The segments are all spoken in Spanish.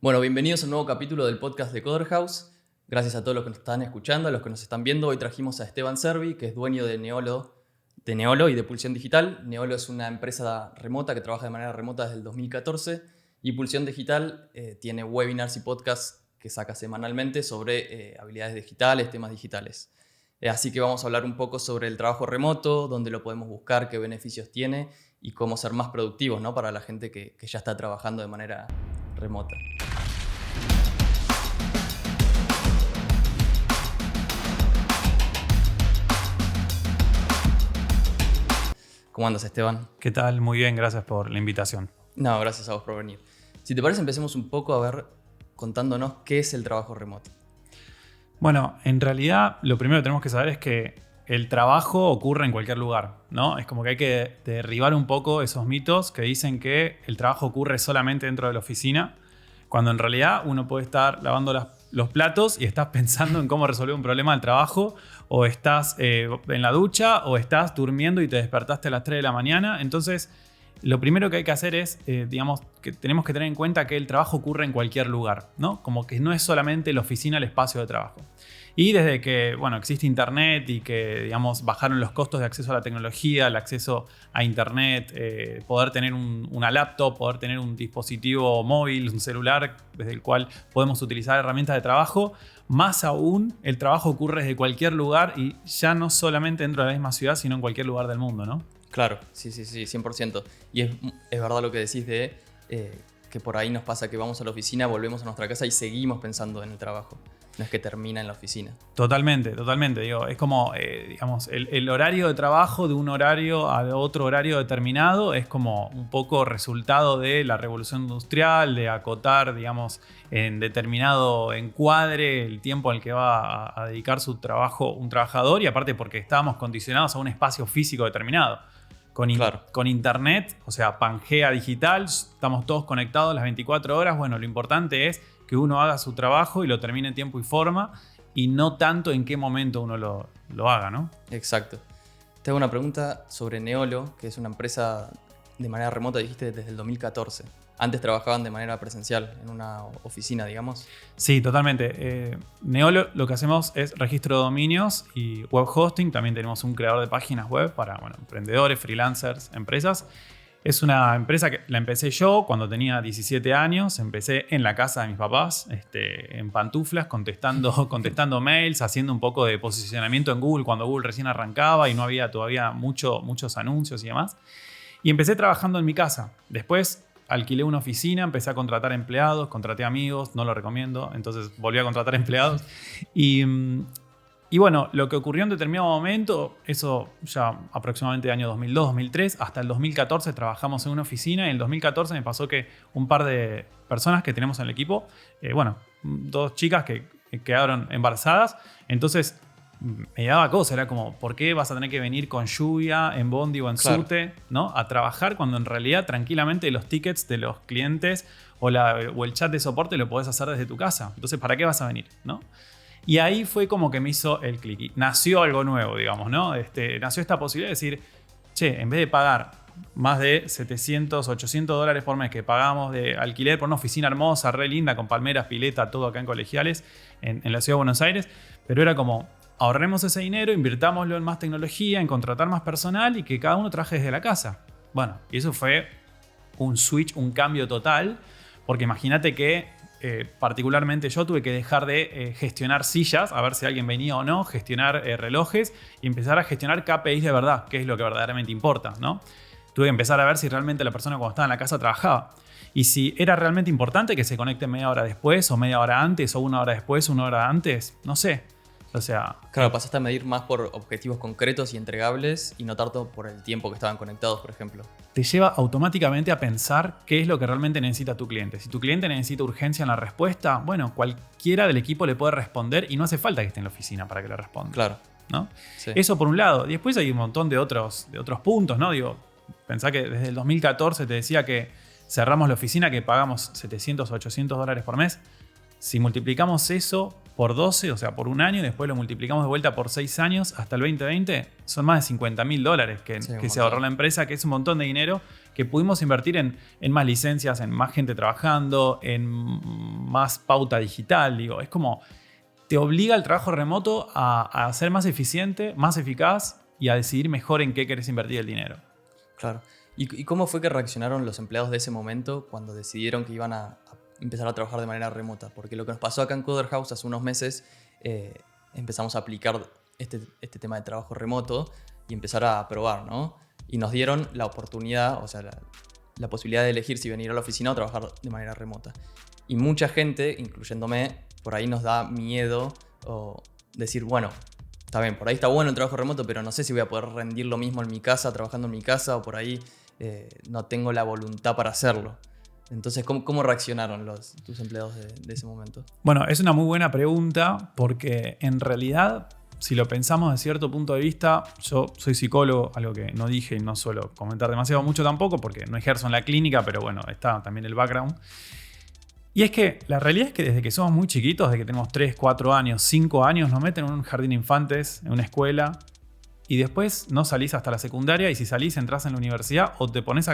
Bueno, bienvenidos a un nuevo capítulo del podcast de Coder House. Gracias a todos los que nos están escuchando, a los que nos están viendo. Hoy trajimos a Esteban Servi, que es dueño de Neolo y de Pulsión Digital. Neolo es una empresa remota que trabaja de manera remota desde el 2014 y Pulsión Digital tiene webinars y podcasts que saca semanalmente sobre habilidades digitales, temas digitales. Así que vamos a hablar un poco sobre el trabajo remoto, dónde lo podemos buscar, qué beneficios tiene y cómo ser más productivos, ¿no? Para la gente que ya está trabajando de manera remota. ¿Cómo andas, Esteban? ¿Qué tal? Muy bien, gracias por la invitación. No, gracias a vos por venir. Si te parece, empecemos un poco a ver contándonos qué es el trabajo remoto. Bueno, en realidad lo primero que tenemos que saber es que el trabajo ocurre en cualquier lugar, ¿no? Es como que hay que derribar un poco esos mitos que dicen que el trabajo ocurre solamente dentro de la oficina, cuando en realidad uno puede estar lavando los platos y estás pensando en cómo resolver un problema del trabajo, o estás en la ducha, o estás durmiendo y te despertaste a las 3 de la mañana. Entonces, lo primero que hay que hacer es, que tenemos que tener en cuenta que el trabajo ocurre en cualquier lugar, ¿no? Como que no es solamente la oficina el espacio de trabajo. Y desde que, existe internet y que, bajaron los costos de acceso a la tecnología, el acceso a internet, poder tener una laptop, poder tener un dispositivo móvil, un celular, desde el cual podemos utilizar herramientas de trabajo, más aún el trabajo ocurre desde cualquier lugar y ya no solamente dentro de la misma ciudad, sino en cualquier lugar del mundo, ¿no? Claro, sí, 100%. Y es verdad lo que decís de que por ahí nos pasa que vamos a la oficina, volvemos a nuestra casa y seguimos pensando en el trabajo. No es que termina en la oficina. Totalmente. Digo, es como, el horario de trabajo de un horario a otro horario determinado es como un poco resultado de la revolución industrial, de acotar, en determinado encuadre el tiempo al que va a dedicar su trabajo un trabajador, y aparte porque estábamos condicionados a un espacio físico determinado. Con internet, o sea, Pangea digital, estamos todos conectados las 24 horas. Bueno, lo importante es que uno haga su trabajo y lo termine en tiempo y forma, y no tanto en qué momento uno lo haga, ¿no? Exacto. Te hago una pregunta sobre Neolo, que es una empresa de manera remota, dijiste, desde el 2014. Antes trabajaban de manera presencial, en una oficina, digamos. Sí, totalmente. Neolo lo que hacemos es registro de dominios y web hosting. También tenemos un creador de páginas web para emprendedores, freelancers, empresas. Es una empresa que la empecé yo cuando tenía 17 años. Empecé en la casa de mis papás, en pantuflas, contestando mails, haciendo un poco de posicionamiento en Google cuando Google recién arrancaba y no había todavía muchos anuncios y demás. Y empecé trabajando en mi casa. Después alquilé una oficina, empecé a contratar empleados, contraté amigos, no lo recomiendo, entonces volví a contratar empleados. Y bueno, lo que ocurrió en determinado momento, eso ya aproximadamente año 2002, 2003, hasta el 2014 trabajamos en una oficina, y en el 2014 me pasó que un par de personas que tenemos en el equipo, dos chicas que quedaron embarazadas, entonces me daba cosa, era como, ¿por qué vas a tener que venir con lluvia, en bondi o en subte, ¿no? A trabajar, cuando en realidad tranquilamente los tickets de los clientes o el chat de soporte lo podés hacer desde tu casa? Entonces, ¿para qué vas a venir, no? Y ahí fue como que me hizo el clic. Y nació algo nuevo, digamos, ¿no? Nació esta posibilidad de decir, che, en vez de pagar más de 700, 800 dólares por mes que pagamos de alquiler por una oficina hermosa, re linda, con palmeras, pileta, todo acá en Colegiales, en la ciudad de Buenos Aires, pero era como, ahorremos ese dinero, invirtámoslo en más tecnología, en contratar más personal y que cada uno trabaje desde la casa. Bueno, y eso fue un switch, un cambio total, porque imagínate que particularmente yo tuve que dejar de gestionar sillas, a ver si alguien venía o no, gestionar relojes y empezar a gestionar KPIs de verdad, que es lo que verdaderamente importa, ¿no? Tuve que empezar a ver si realmente la persona cuando estaba en la casa trabajaba. Y si era realmente importante que se conecte media hora después, o media hora antes, o una hora después, una hora antes, no sé. O sea, claro, pasaste a medir más por objetivos concretos y entregables y no tanto por el tiempo que estaban conectados, por ejemplo. Te lleva automáticamente a pensar qué es lo que realmente necesita tu cliente. Si tu cliente necesita urgencia en la respuesta, bueno, cualquiera del equipo le puede responder y no hace falta que esté en la oficina para que le responda. Claro. ¿No? Sí. Eso por un lado. Y después hay un montón de otros puntos, ¿no? Digo, pensá que desde el 2014 te decía que cerramos la oficina, que pagamos 700 o 800 dólares por mes. Si multiplicamos eso por 12, o sea, por un año, y después lo multiplicamos de vuelta por 6 años hasta el 2020, son más de $50.000 que se ahorró la empresa, que es un montón de dinero que pudimos invertir en más licencias, en más gente trabajando, en más pauta digital. Digo, es como te obliga el trabajo remoto a ser más eficiente, más eficaz y a decidir mejor en qué querés invertir el dinero. Claro. ¿Y cómo fue que reaccionaron los empleados de ese momento cuando decidieron que iban a empezar a trabajar de manera remota? Porque lo que nos pasó acá en Coder House hace unos meses, empezamos a aplicar este tema de trabajo remoto y empezar a probar, ¿no? Y nos dieron la oportunidad, o sea, la posibilidad de elegir si venir a la oficina o trabajar de manera remota. Y mucha gente, incluyéndome, por ahí nos da miedo o decir, bueno, está bien, por ahí está bueno el trabajo remoto, pero no sé si voy a poder rendir lo mismo en mi casa, trabajando en mi casa, o por ahí no tengo la voluntad para hacerlo. Entonces, ¿cómo reaccionaron tus empleados de ese momento? Bueno, es una muy buena pregunta porque en realidad, si lo pensamos desde cierto punto de vista, yo soy psicólogo, algo que no dije y no suelo comentar demasiado mucho tampoco porque no ejerzo en la clínica, pero bueno, está también el background. Y es que la realidad es que desde que somos muy chiquitos, desde que tenemos 3, 4 años, 5 años, nos meten en un jardín de infantes, en una escuela, y después no salís hasta la secundaria, y si salís entras en la universidad o te pones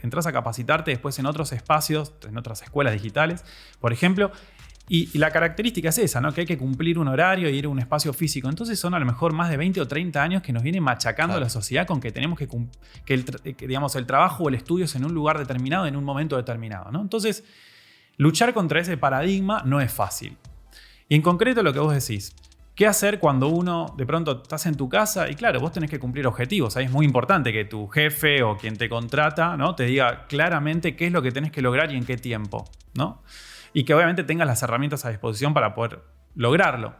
entras a capacitarte después en otros espacios, en otras escuelas digitales, por ejemplo. Y la característica es esa, ¿no? Que hay que cumplir un horario y ir a un espacio físico. Entonces son a lo mejor más de 20 o 30 años que nos viene machacando la sociedad con que tenemos que digamos, el trabajo o el estudio es en un lugar determinado, en un momento determinado, ¿no? Entonces, luchar contra ese paradigma no es fácil. Y en concreto lo que vos decís, ¿qué hacer cuando uno de pronto estás en tu casa? Y claro, vos tenés que cumplir objetivos. Ahí es muy importante que tu jefe o quien te contrata, ¿no? Te diga claramente qué es lo que tenés que lograr y en qué tiempo, ¿no? Y que obviamente tengas las herramientas a disposición para poder lograrlo.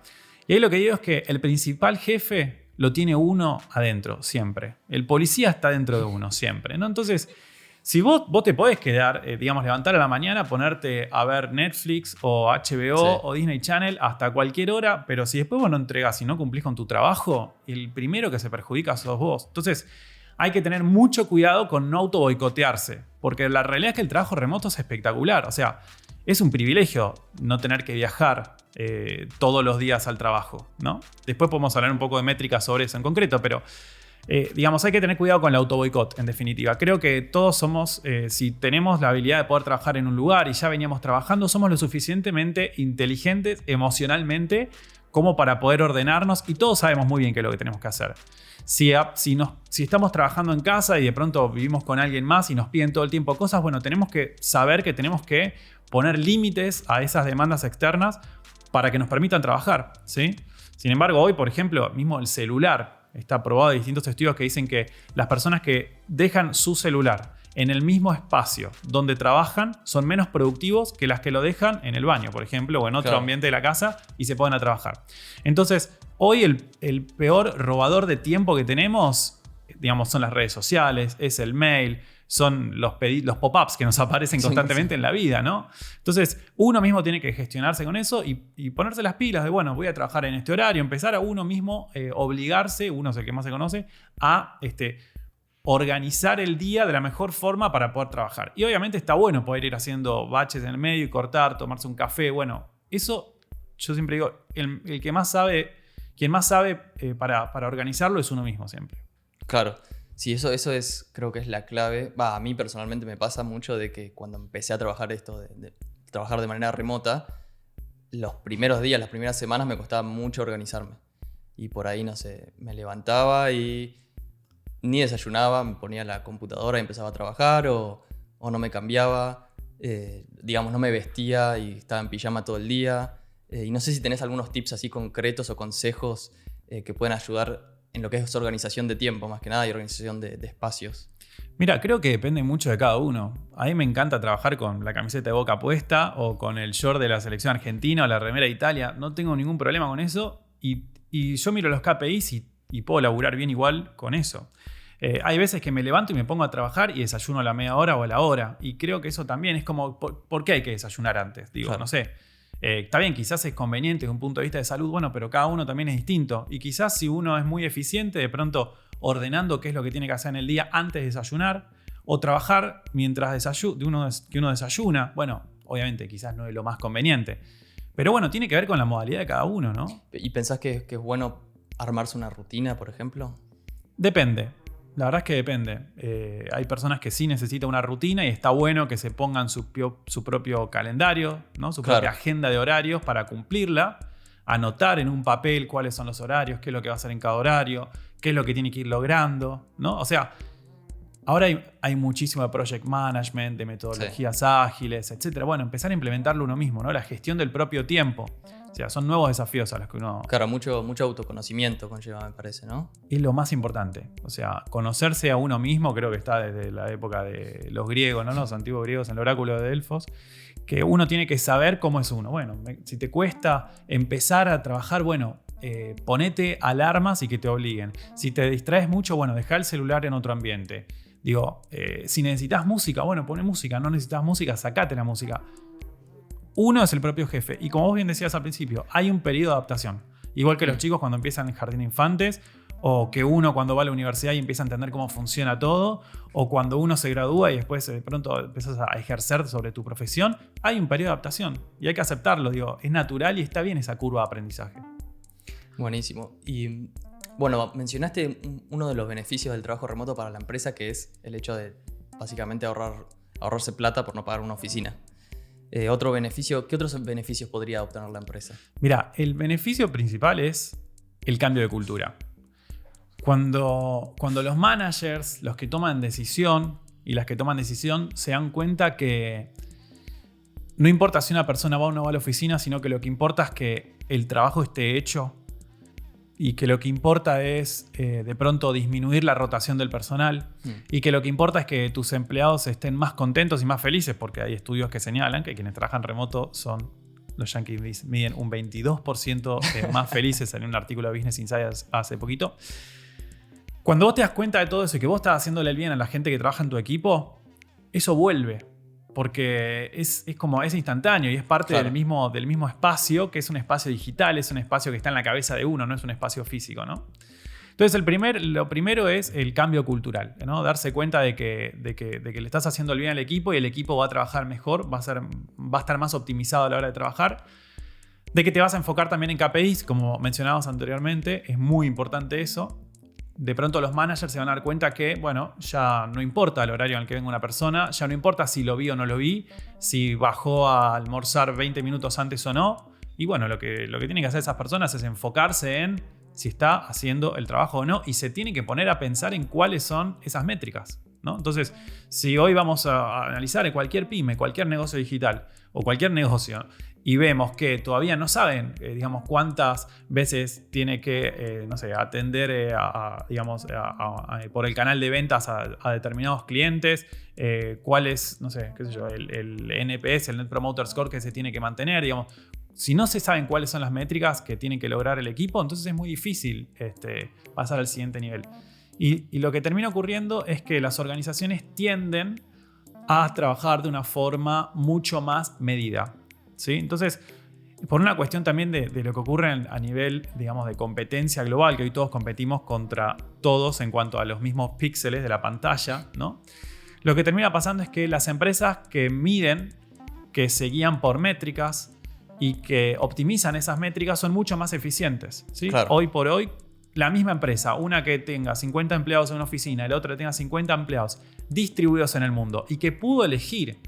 Y ahí lo que digo es que el principal jefe lo tiene uno adentro, siempre. El policía está dentro de uno, siempre, ¿no? Entonces, si vos te podés quedar, digamos, levantar a la mañana, ponerte a ver Netflix o HBO o Disney Channel hasta cualquier hora, pero si después vos no entregás y no cumplís con tu trabajo, el primero que se perjudica sos vos. Entonces, hay que tener mucho cuidado con no auto boicotearse, porque la realidad es que el trabajo remoto es espectacular. O sea, es un privilegio no tener que viajar todos los días al trabajo, ¿no? Después podemos hablar un poco de métricas sobre eso en concreto, pero digamos, hay que tener cuidado con el autoboicot, en definitiva. Creo que todos somos, si tenemos la habilidad de poder trabajar en un lugar y ya veníamos trabajando, somos lo suficientemente inteligentes emocionalmente como para poder ordenarnos, y todos sabemos muy bien qué es lo que tenemos que hacer. Si estamos trabajando en casa y de pronto vivimos con alguien más y nos piden todo el tiempo cosas, bueno, tenemos que saber que tenemos que poner límites a esas demandas externas para que nos permitan trabajar, ¿sí? Sin embargo, hoy, por ejemplo, mismo el celular, está probado de distintos estudios que dicen que las personas que dejan su celular en el mismo espacio donde trabajan son menos productivos que las que lo dejan en el baño, por ejemplo, o en otro ambiente de la casa y se ponen a trabajar. Entonces, hoy el peor robador de tiempo que tenemos, digamos, son las redes sociales, es el mail, son los pop-ups que nos aparecen constantemente en la vida, ¿no? Entonces, uno mismo tiene que gestionarse con eso y ponerse las pilas de, bueno, voy a trabajar en este horario, empezar a uno mismo obligarse, uno es el que más se conoce, a organizar el día de la mejor forma para poder trabajar. Y obviamente está bueno poder ir haciendo baches en el medio y cortar, tomarse un café. Bueno, eso yo siempre digo, el que más sabe, quien más sabe para organizarlo es uno mismo siempre. Claro. Sí, eso es, creo que es la clave. A mí personalmente me pasa mucho de que cuando empecé a trabajar esto de trabajar de manera remota, los primeros días, las primeras semanas me costaba mucho organizarme. Y por ahí, no sé, me levantaba y ni desayunaba, me ponía la computadora y empezaba a trabajar, o no me cambiaba, digamos, no me vestía y estaba en pijama todo el día. Y no sé si tenés algunos tips así concretos o consejos que pueden ayudar en lo que es organización de tiempo, más que nada, y organización de espacios. Mira, creo que depende mucho de cada uno. A mí me encanta trabajar con la camiseta de Boca puesta o con el short de la selección argentina o la remera de Italia. No tengo ningún problema con eso y yo miro los KPIs y puedo laburar bien igual con eso. Hay veces que me levanto y me pongo a trabajar y desayuno a la media hora o a la hora. Y creo que eso también es como, ¿por qué hay que desayunar antes? Digo, claro. No sé. Está bien, quizás es conveniente desde un punto de vista de salud, bueno, pero cada uno también es distinto. Y quizás si uno es muy eficiente, de pronto ordenando qué es lo que tiene que hacer en el día antes de desayunar, o trabajar mientras que uno desayuna, bueno, obviamente quizás no es lo más conveniente. Pero bueno, tiene que ver con la modalidad de cada uno, ¿no? ¿Y pensás que es bueno armarse una rutina, por ejemplo? Depende. La verdad es que depende. Hay personas que sí necesitan una rutina y está bueno que se pongan su propio calendario, ¿no? Su propia agenda de horarios para cumplirla. Anotar en un papel cuáles son los horarios, qué es lo que va a hacer en cada horario, qué es lo que tiene que ir logrando, ¿no? O sea, ahora hay muchísimo de project management, de metodologías ágiles, etc. Bueno, empezar a implementarlo uno mismo, ¿no? La gestión del propio tiempo. O sea, son nuevos desafíos a los que uno... Claro, mucho autoconocimiento conlleva, me parece, ¿no? Es lo más importante. O sea, conocerse a uno mismo creo que está desde la época de los griegos, ¿no? Los antiguos griegos en el oráculo de Delfos, que uno tiene que saber cómo es uno. Bueno, si te cuesta empezar a trabajar, bueno, ponete alarmas y que te obliguen. Si te distraes mucho, bueno, deja el celular en otro ambiente. Digo, si necesitas música, bueno, poné música. No necesitas música, sacate la música. Uno es el propio jefe. Y como vos bien decías al principio, hay un periodo de adaptación. Igual que los chicos cuando empiezan en jardín de infantes, o que uno cuando va a la universidad y empieza a entender cómo funciona todo, o cuando uno se gradúa y después de pronto empiezas a ejercer sobre tu profesión, hay un periodo de adaptación. Y hay que aceptarlo. Digo, es natural y está bien esa curva de aprendizaje. Buenísimo. Y bueno, mencionaste uno de los beneficios del trabajo remoto para la empresa, que es el hecho de básicamente ahorrarse plata por no pagar una oficina. Otro beneficio, ¿qué otros beneficios podría obtener la empresa? Mira, el beneficio principal es el cambio de cultura. Cuando los managers, los que toman decisión y las que toman decisión, se dan cuenta que no importa si una persona va o no va a la oficina, sino que lo que importa es que el trabajo esté hecho y que lo que importa es de pronto disminuir la rotación del personal y que lo que importa es que tus empleados estén más contentos y más felices, porque hay estudios que señalan que quienes trabajan remoto son, los yankees miden un 22% más felices en un artículo de Business Insider hace poquito. Cuando vos te das cuenta de todo eso y que vos estás haciéndole el bien a la gente que trabaja en tu equipo, eso vuelve. Porque es instantáneo y es parte del mismo espacio, que es un espacio digital, es un espacio que está en la cabeza de uno, no es un espacio físico, ¿no? Entonces lo primero es el cambio cultural, ¿no? Darse cuenta de que le estás haciendo el bien al equipo y el equipo va a trabajar mejor, va a estar más optimizado a la hora de trabajar. De que te vas a enfocar también en KPIs, como mencionábamos anteriormente, es muy importante eso. De pronto los managers se van a dar cuenta que, bueno, ya no importa el horario en el que venga una persona, ya no importa si lo vi o no lo vi, si bajó a almorzar 20 minutos antes o no. Y bueno, lo que tienen que hacer esas personas es enfocarse en si está haciendo el trabajo o no y se tienen que poner a pensar en cuáles son esas métricas, ¿no? Entonces, si hoy vamos a analizar en cualquier pyme, cualquier negocio digital o cualquier negocio y vemos que todavía no saben, digamos, cuántas veces tiene que, atender, por el canal de ventas a determinados clientes, cuál es, el NPS, el Net Promoter Score que se tiene que mantener, digamos. Si no se saben cuáles son las métricas que tiene que lograr el equipo, entonces es muy difícil pasar al siguiente nivel. Y lo que termina ocurriendo es que las organizaciones tienden a trabajar de una forma mucho más medida, ¿sí? Entonces, por una cuestión también de lo que ocurre a nivel, digamos, de competencia global, que hoy todos competimos contra todos en cuanto a los mismos píxeles de la pantalla, ¿no? Lo que termina pasando es que las empresas que miden, que se guían por métricas y que optimizan esas métricas son mucho más eficientes, ¿sí? Claro. Hoy por hoy, la misma empresa, una que tenga 50 empleados en una oficina y la otra que tenga 50 empleados distribuidos en el mundo y que pudo elegir,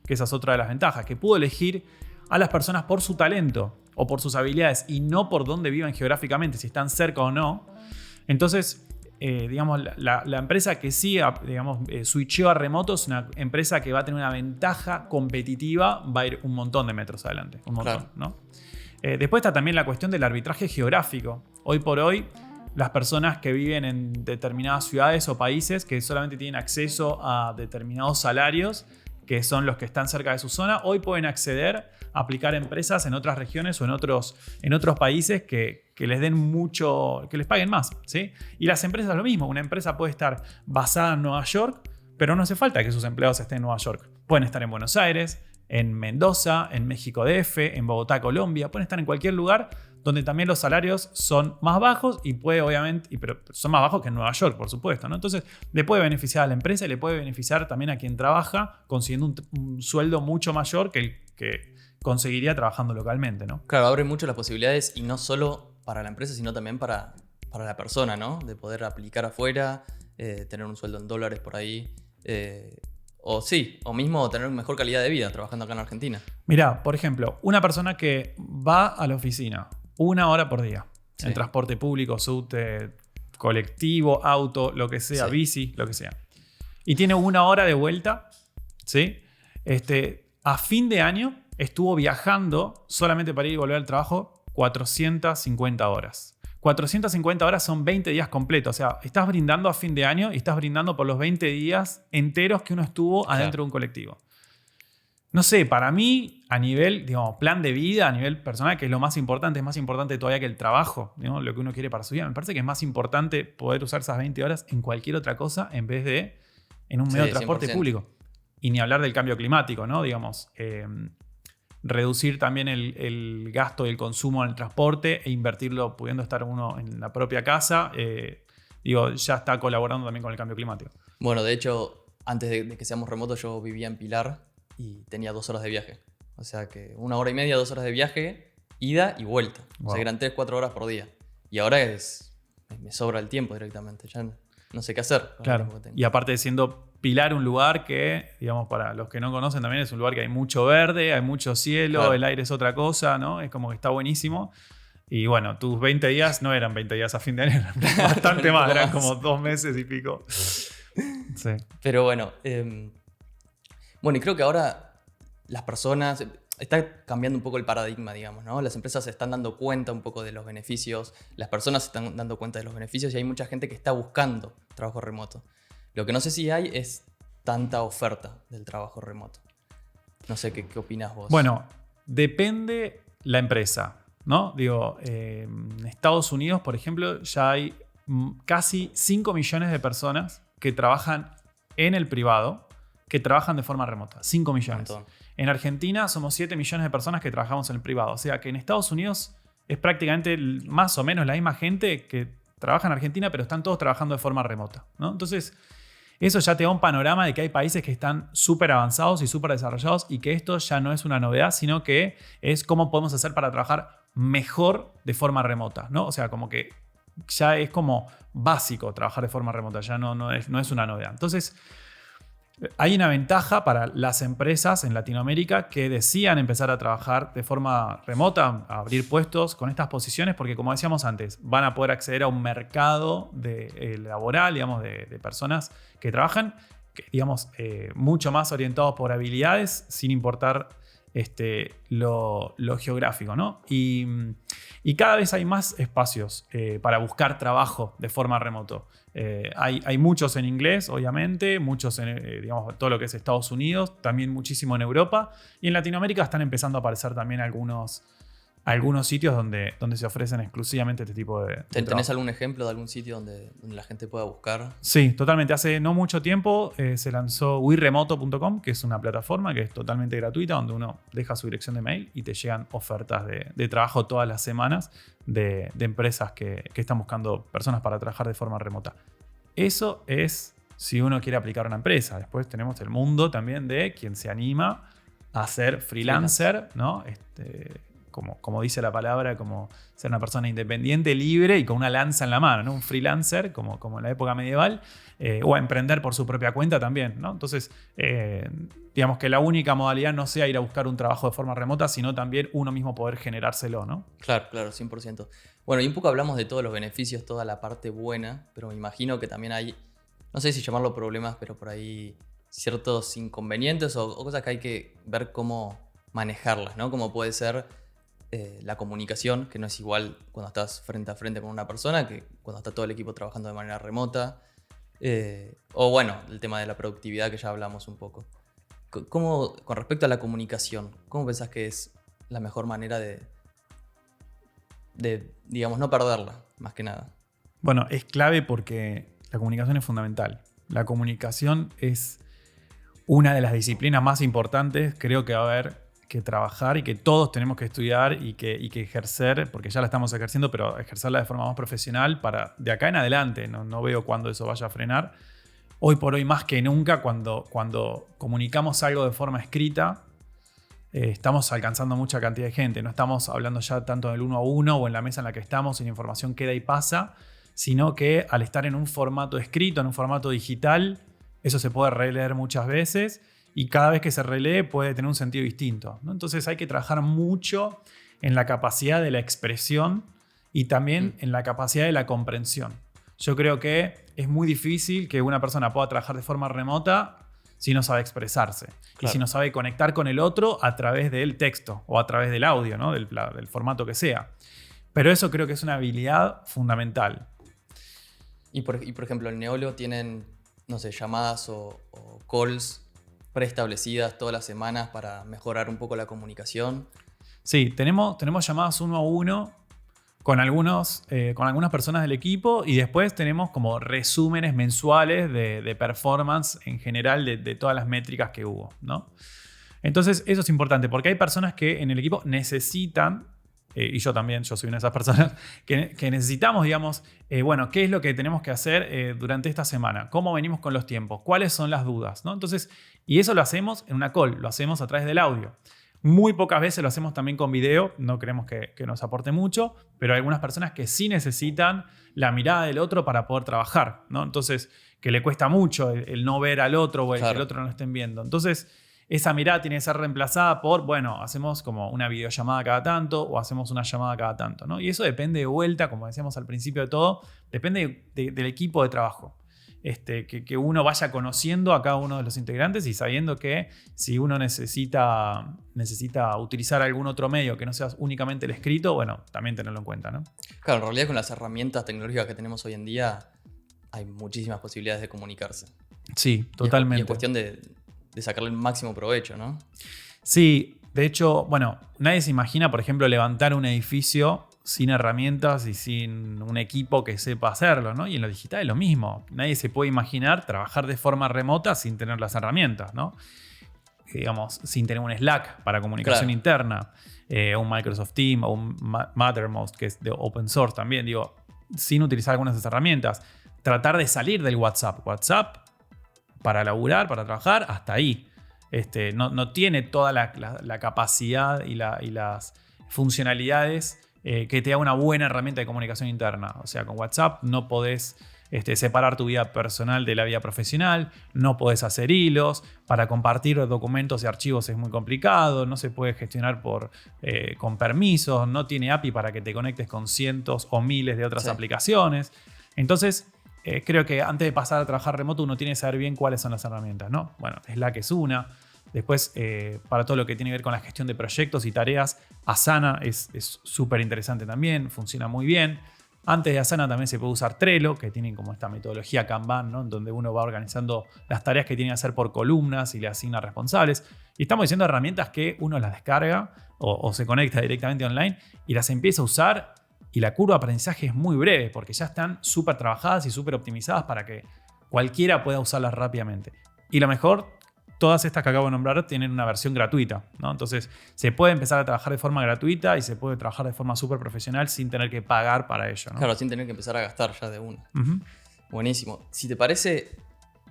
que esa es otra de las ventajas, que pudo elegir a las personas por su talento o por sus habilidades y no por dónde vivan geográficamente, si están cerca o no. Entonces, la empresa que sí, switchó a remoto es una empresa que va a tener una ventaja competitiva, va a ir un montón de metros adelante, un montón, claro, ¿no? Después está también la cuestión del arbitraje geográfico. Hoy por hoy, las personas que viven en determinadas ciudades o países que solamente tienen acceso a determinados salarios, que son los que están cerca de su zona, hoy pueden acceder a aplicar empresas en otras regiones o en otros países que les den mucho, que les paguen más, ¿sí? Y las empresas lo mismo. Una empresa puede estar basada en Nueva York, pero no hace falta que sus empleados estén en Nueva York. Pueden estar en Buenos Aires, en Mendoza, en México DF, en Bogotá, Colombia. Pueden estar en cualquier lugar donde también los salarios son más bajos pero son más bajos que en Nueva York, por supuesto, ¿no? Entonces, le puede beneficiar a la empresa y le puede beneficiar también a quien trabaja consiguiendo un sueldo mucho mayor que conseguiría trabajando localmente, ¿no? Claro, abre mucho las posibilidades y no solo para la empresa, sino también para la persona, ¿no? De poder aplicar afuera, tener un sueldo en dólares por ahí. O mismo tener mejor calidad de vida trabajando acá en Argentina. Mirá, por ejemplo, una persona que va a la oficina 1 hora por día, Sí. en transporte público, subte, colectivo, auto, lo que sea, Sí. bici, lo que sea, y tiene 1 hora de vuelta, ¿sí? A fin de año estuvo viajando solamente para ir y volver al trabajo 450 horas. 450 horas son 20 días completos. O sea, estás brindando a fin de año y estás brindando por los 20 días enteros que uno estuvo adentro de un colectivo. No sé, para mí, a nivel, digamos, plan de vida, a nivel personal, que es lo más importante, es más importante todavía que el trabajo, ¿no? Lo que uno quiere para su vida. Me parece que es más importante poder usar esas 20 horas en cualquier otra cosa en vez de en un medio de transporte 100%. público. Y ni hablar del cambio climático, ¿no? Digamos, reducir también el gasto y el consumo en el transporte e invertirlo pudiendo estar uno en la propia casa, ya está colaborando también con el cambio climático. Bueno, de hecho, antes de que seamos remotos, yo vivía en Pilar y tenía 2 horas de viaje. O sea que 1 hora y media, 2 horas de viaje, ida y vuelta. Wow. O sea que eran 3-4 horas por día. Y ahora me sobra el tiempo directamente. Ya no sé qué hacer. con el Claro. tiempo que tengo. Y aparte de siendo Pilar un lugar que, digamos, para los que no conocen también es un lugar que hay mucho verde, hay mucho cielo, Claro. el aire es otra cosa, ¿no? Es como que está buenísimo. Y bueno, tus 20 días no eran 20 días a fin de año, eran bastante Un más, poco eran más. como 2 meses y pico. Sí. Pero bueno, y creo que ahora las personas, está cambiando un poco el paradigma, digamos, ¿no? Las empresas se están dando cuenta un poco de los beneficios, las personas se están dando cuenta de los beneficios y hay mucha gente que está buscando trabajo remoto. Lo que no sé si hay es tanta oferta del trabajo remoto. No sé qué opinas vos. Bueno, depende la empresa, ¿no? Digo, en Estados Unidos, por ejemplo, ya hay casi 5 millones de personas que trabajan en el privado, que trabajan de forma remota. 5 millones. Un montón. En Argentina somos 7 millones de personas que trabajamos en el privado. O sea que en Estados Unidos es prácticamente más o menos la misma gente que trabaja en Argentina, pero están todos trabajando de forma remota, ¿no? Entonces, eso ya te da un panorama de que hay países que están súper avanzados y súper desarrollados y que esto ya no es una novedad, sino que es cómo podemos hacer para trabajar mejor de forma remota, ¿no? O sea, como que ya es como básico trabajar de forma remota, ya no es una novedad. Entonces, hay una ventaja para las empresas en Latinoamérica que decían empezar a trabajar de forma remota, a abrir puestos con estas posiciones, porque como decíamos antes, van a poder acceder a un mercado laboral, digamos, de personas que trabajan, digamos, mucho más orientados por habilidades, sin importar lo geográfico, ¿no? Y cada vez hay más espacios para buscar trabajo de forma remoto. Hay muchos en inglés, obviamente, muchos en digamos, todo lo que es Estados Unidos, también muchísimo en Europa. Y en Latinoamérica están empezando a aparecer también algunos sitios donde se ofrecen exclusivamente este tipo de ¿Tenés trabajo. algún ejemplo de algún sitio donde la gente pueda buscar? Sí, totalmente. Hace no mucho tiempo se lanzó wiremoto.com, que es una plataforma que es totalmente gratuita, donde uno deja su dirección de mail y te llegan ofertas de trabajo todas las semanas de empresas que están buscando personas para trabajar de forma remota. Eso es si uno quiere aplicar a una empresa. Después tenemos el mundo también de quien se anima a ser freelancer, ¿no? Como dice la palabra, como ser una persona independiente, libre y con una lanza en la mano, ¿no? Un freelancer, como en la época medieval, o a emprender por su propia cuenta también, ¿no? Entonces, digamos que la única modalidad no sea ir a buscar un trabajo de forma remota, sino también uno mismo poder generárselo, ¿no? Claro, 100%. Bueno, y un poco hablamos de todos los beneficios, toda la parte buena, pero me imagino que también hay, no sé si llamarlo problemas, pero por ahí ciertos inconvenientes o cosas que hay que ver cómo manejarlas, ¿no? Como puede ser la comunicación, que no es igual cuando estás frente a frente con una persona que cuando está todo el equipo trabajando de manera remota. O bueno, el tema de la productividad que ya hablamos un poco. Con respecto a la comunicación, ¿cómo pensás que es la mejor manera de digamos, no perderla, más que nada? Bueno, es clave porque la comunicación es fundamental. La comunicación es una de las disciplinas más importantes, creo que va a haber que trabajar y que todos tenemos que estudiar y que ejercer, porque ya la estamos ejerciendo, pero ejercerla de forma más profesional para de acá en adelante. No veo cuándo eso vaya a frenar. Hoy por hoy más que nunca, cuando comunicamos algo de forma escrita, estamos alcanzando mucha cantidad de gente. No estamos hablando ya tanto del 1 a 1 o en la mesa en la que estamos y la información queda y pasa, sino que al estar en un formato escrito, en un formato digital, eso se puede releer muchas veces y cada vez que se relee puede tener un sentido distinto, ¿no? Entonces hay que trabajar mucho en la capacidad de la expresión y también en la capacidad de la comprensión. Yo creo que es muy difícil que una persona pueda trabajar de forma remota si no sabe expresarse. Claro. Y si no sabe conectar con el otro a través del texto o a través del audio, ¿no? del formato que sea. Pero eso creo que es una habilidad fundamental. Y por ejemplo, en Neolo tienen, no sé, llamadas o calls preestablecidas todas las semanas para mejorar un poco la comunicación. Sí, tenemos llamadas 1 a 1 con algunas personas del equipo y después tenemos como resúmenes mensuales de performance en general de todas las métricas que hubo, ¿no? Entonces eso es importante porque hay personas que en el equipo necesitan, y yo también, yo soy una de esas personas, que necesitamos, digamos, bueno, ¿qué es lo que tenemos que hacer durante esta semana? ¿Cómo venimos con los tiempos? ¿Cuáles son las dudas? ¿No? Entonces, y eso lo hacemos en una call, lo hacemos a través del audio. Muy pocas veces lo hacemos también con video, no creemos que nos aporte mucho, pero hay algunas personas que sí necesitan la mirada del otro para poder trabajar, ¿no? Entonces, que le cuesta mucho el no ver al otro o el que el otro no lo estén viendo. Entonces, esa mirada tiene que ser reemplazada por, bueno, hacemos como una videollamada cada tanto o hacemos una llamada cada tanto, ¿no? Y eso depende de vuelta, como decíamos al principio de todo, depende del equipo de trabajo. Que uno vaya conociendo a cada uno de los integrantes y sabiendo que si uno necesita utilizar algún otro medio que no sea únicamente el escrito, bueno, también tenerlo en cuenta, ¿no? Claro, en realidad con las herramientas tecnológicas que tenemos hoy en día hay muchísimas posibilidades de comunicarse. Sí, totalmente. Y es cuestión de sacarle el máximo provecho, ¿no? Sí, de hecho, bueno, nadie se imagina, por ejemplo, levantar un edificio sin herramientas y sin un equipo que sepa hacerlo, ¿no? Y en lo digital es lo mismo. Nadie se puede imaginar trabajar de forma remota sin tener las herramientas, ¿no? Digamos, sin tener un Slack para comunicación interna, un Microsoft Teams o un Mattermost, que es de open source también, digo, sin utilizar algunas de esas herramientas. Tratar de salir del WhatsApp. WhatsApp, para laburar, para trabajar, hasta ahí. No tiene toda la capacidad y las funcionalidades que te da una buena herramienta de comunicación interna. O sea, con WhatsApp no podés separar tu vida personal de la vida profesional, no podés hacer hilos, para compartir documentos y archivos es muy complicado, no se puede gestionar con permisos, no tiene API para que te conectes con cientos o miles de otras aplicaciones. Entonces, creo que antes de pasar a trabajar remoto uno tiene que saber bien cuáles son las herramientas, ¿no? Bueno, Slack es una. Después, para todo lo que tiene que ver con la gestión de proyectos y tareas, Asana es súper interesante también, funciona muy bien. Antes de Asana también se puede usar Trello, que tienen como esta metodología Kanban, ¿no? En donde uno va organizando las tareas que tiene que hacer por columnas y le asigna responsables. Y estamos diciendo herramientas que uno las descarga o se conecta directamente online y las empieza a usar. Y la curva de aprendizaje es muy breve porque ya están súper trabajadas y súper optimizadas para que cualquiera pueda usarlas rápidamente. Y lo mejor, todas estas que acabo de nombrar tienen una versión gratuita, ¿no? Entonces se puede empezar a trabajar de forma gratuita y se puede trabajar de forma súper profesional sin tener que pagar para ello, ¿no? Claro, sin tener que empezar a gastar ya de una. Uh-huh. Buenísimo. Si te parece,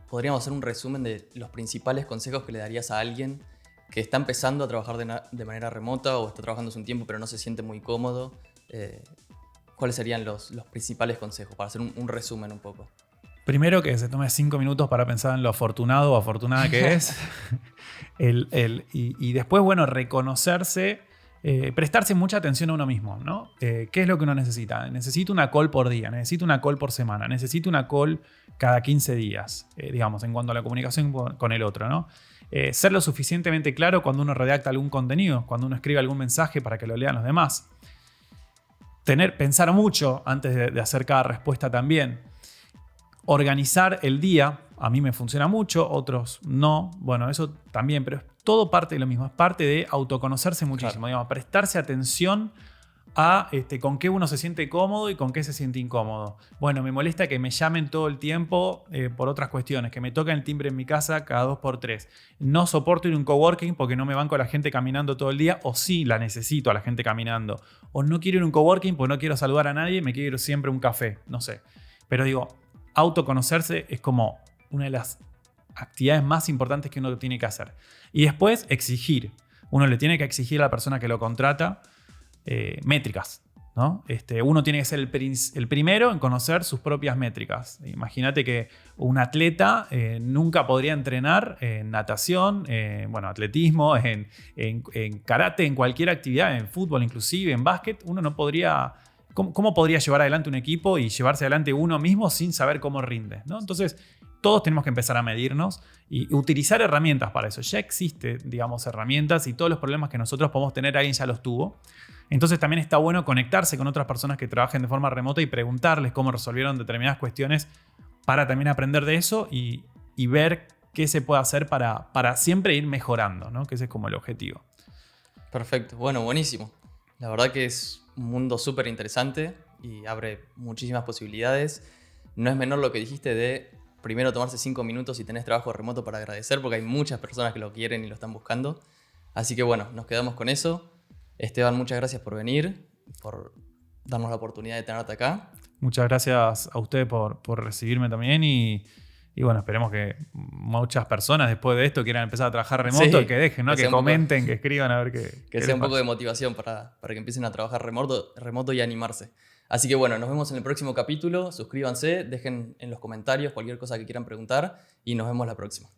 podríamos hacer un resumen de los principales consejos que le darías a alguien que está empezando a trabajar de manera remota o está trabajando hace un tiempo pero no se siente muy cómodo. ¿Cuáles serían los principales consejos para hacer un resumen un poco? Primero, que se tome 5 minutos para pensar en lo afortunado o afortunada que es. Y después, bueno, reconocerse, prestarse mucha atención a uno mismo, ¿no? ¿Qué es lo que uno necesita? Necesito una call por día, necesito una call por semana, necesito una call cada 15 días, digamos, en cuanto a la comunicación con el otro, ¿no? Ser lo suficientemente claro cuando uno redacta algún contenido, cuando uno escribe algún mensaje para que lo lean los demás. Pensar mucho antes de hacer cada respuesta también. Organizar el día, a mí me funciona mucho, otros no. Bueno, eso también, pero es todo parte de lo mismo. Es parte de autoconocerse muchísimo, claro. Digamos, prestarse atención a con qué uno se siente cómodo y con qué se siente incómodo. Bueno, me molesta que me llamen todo el tiempo por otras cuestiones, que me toquen el timbre en mi casa cada 2x3. No soporto ir a un coworking porque no me banco a la gente caminando todo el día, o sí la necesito a la gente caminando. O no quiero ir a un coworking porque no quiero saludar a nadie, me quiero ir siempre a un café, no sé. Pero digo, autoconocerse es como una de las actividades más importantes que uno tiene que hacer. Y después exigir. uno le tiene que exigir a la persona que lo contrata métricas, ¿no? Uno tiene que ser el primero en conocer sus propias métricas. Imagínate que un atleta nunca podría entrenar en natación, atletismo, en karate, en cualquier actividad, en fútbol inclusive, en básquet. Uno no podría... ¿Cómo podría llevar adelante un equipo y llevarse adelante uno mismo sin saber cómo rinde, ¿no? Entonces, todos tenemos que empezar a medirnos y utilizar herramientas para eso. Ya existen, digamos, herramientas y todos los problemas que nosotros podemos tener, alguien ya los tuvo. Entonces también está bueno conectarse con otras personas que trabajen de forma remota y preguntarles cómo resolvieron determinadas cuestiones para también aprender de eso y ver qué se puede hacer para siempre ir mejorando, ¿no? Que ese es como el objetivo. Perfecto, bueno, buenísimo. La verdad que es un mundo súper interesante y abre muchísimas posibilidades. No es menor lo que dijiste de primero tomarse 5 minutos si tenés trabajo remoto para agradecer, porque hay muchas personas que lo quieren y lo están buscando. Así que bueno, nos quedamos con eso. Esteban, muchas gracias por venir, por darnos la oportunidad de tenerte acá. Muchas gracias a usted por recibirme también y bueno, esperemos que muchas personas después de esto quieran empezar a trabajar remoto y que dejen, ¿no? Que comenten, que escriban a ver qué que sea un poco de motivación para que empiecen a trabajar remoto y animarse. Así que bueno, nos vemos en el próximo capítulo. Suscríbanse, dejen en los comentarios cualquier cosa que quieran preguntar y nos vemos la próxima.